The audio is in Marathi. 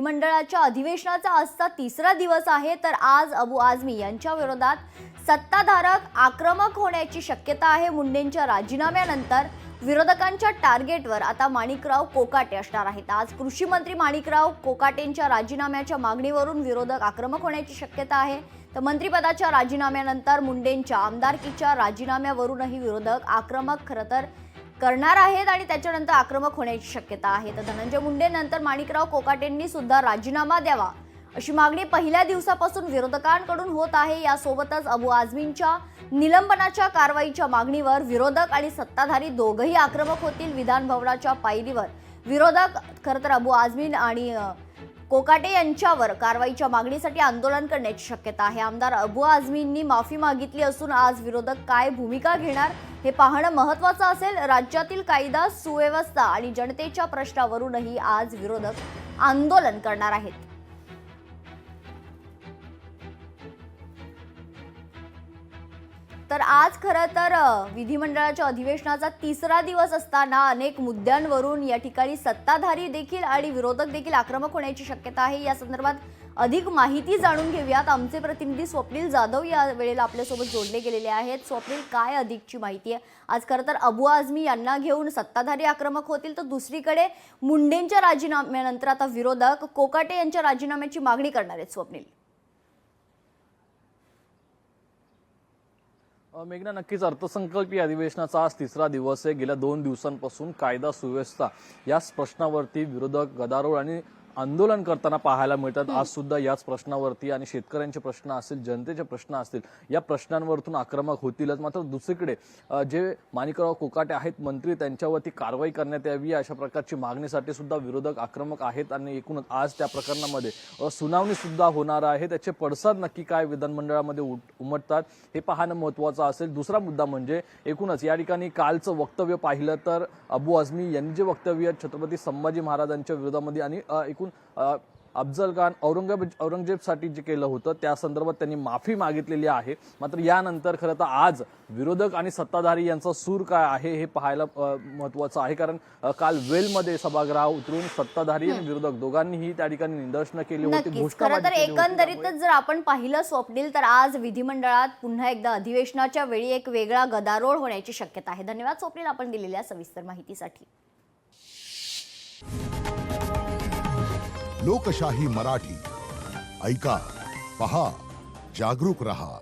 विधिमंडळाच्या अधिवेशनाचा आजचा तिसरा दिवस आहे, तर आज अबू आझमी यांच्या विरोधात सत्ताधारक आक्रमक होण्याची शक्यता आहे। मुंडेंच्या राजीनाम्यानंतर विरोधकांच्या टार्गेटवर आता माणिकराव कोकाटे असणार आहेत। आज कृषी मंत्री माणिकराव कोकाटेंच्या राजीनाम्याच्या मागणीवरून विरोधक आक्रमक होण्याची शक्यता आहे। तर मंत्रिपदाच्या राजीनाम्यानंतर मुंडेंच्या आमदारकीच्या राजीनाम्यावरूनही विरोधक आक्रमक खरतर करणार आहेत आणि त्याच्यानंतर आक्रमक होण्याची शक्यता आहे। तर धनंजय मुंडेंनंतर माणिकराव कोकाटेंनी सुद्धा राजीनामा द्यावा अशी मागणी पहिल्या दिवसापासून विरोधकांकडून होत आहे। यासोबतच अबू आझमींच्या निलंबनाच्या कारवाईच्या मागणीवर विरोधक आणि सत्ताधारी दोघंही आक्रमक होतील। विधान भवनाच्या पायरीवर विरोधक खरतर अबू आझमी आणि कोकाटे यांच्यावर कारवाईच्या मागणीसाठी आंदोलन करण्याची शक्यता आहे। आमदार अबू आझमींनी माफी मागितली असून आज विरोधक काय भूमिका घेणार हे पाहणं महत्त्वाचं असेल। राज्यातील कायदा सुव्यवस्था आणि जनतेच्या प्रश्नावरूनही आज विरोधक आंदोलन करणार आहेत। तर आज खरं तर विधिमंडळाच्या अधिवेशनाचा तिसरा दिवस असताना अनेक मुद्द्यांवरून या ठिकाणी सत्ताधारी देखील आणि विरोधक देखील आक्रमक होण्याची शक्यता आहे। या संदर्भात अधिक माहिती जाणून घेऊयात। आमचे प्रतिनिधी स्वप्नील जाधव या वेळेला आपल्यासोबत जोडले गेलेले आहेत। स्वप्नील, काय अधिकची माहिती आहे? आज खरं तर अबू आझमी यांना घेऊन सत्ताधारी आक्रमक होतील, तर दुसरीकडे मुंडेंच्या राजीनाम्यानंतर आता विरोधक कोकाटे यांच्या राजीनाम्याची मागणी करणार आहेत। स्वप्नील, मेघना, नक्कीच अर्थसंकल्पीय अधिवेशनाचा आज तिसरा दिवस आहे। गेल्या 2 दिवसांपासून कायदा सुव्यवस्था याच प्रश्नावरती विरोधक गदारोळ आणि आंदोलन करताना पाहायला मिळतात। आज सुद्धा याच प्रश्नावरती आणि शेतकऱ्यांचे प्रश्न असतील, जनतेचे प्रश्न असतील, या प्रश्नांवरतून आक्रमक होतीलच। मात्र दुसरीकडे जे माणिकराव कोकाटे आहेत मंत्री, त्यांच्यावरती कारवाई करण्यात यावी अशा प्रकारची मागणीसाठी सुद्धा विरोधक आक्रमक आहेत आणि एकूणच आज त्या प्रकरणामध्ये सुनावणी सुद्धा होणार आहे। त्याचे पडसाद नक्की काय विधानमंडळामध्ये उमटतात हे पाहणं महत्त्वाचं असेल। दुसरा मुद्दा म्हणजे एकूणच या ठिकाणी कालचं वक्तव्य पाहिलं तर अबू आझमी यांनी जे वक्तव्य छत्रपती संभाजी महाराजांच्या विरोधामध्ये आणि एकूण अफजल खान औरंगजेबसाठी जे केलं होतं त्या संदर्भात त्यांनी माफी मागितलेली आहे। मात्र यानंतर खरं तर आज विरोधक आणि सत्ताधारी यांचा सूर काय आहे हे पाहायला महत्त्वाचं आहे, कारण काल वेलमध्ये सभागृह उतरून सत्ताधारी आणि विरोधक दोघांनीही त्या ठिकाणी निदर्शनं केली होती। खरं तर एकंदरीतच जर आपण पाहिलं स्वप्नील, तर आज विधिमंडळात पुन्हा एकदा अधिवेशनाच्या वेळी एक वेगळा गदारोळ होण्याची शक्यता आहे। धन्यवाद स्वप्नील, आपण दिलेल्या सविस्तर माहितीसाठी। लोकशाही मराठी ऐका, पहा, जागरूक रहा।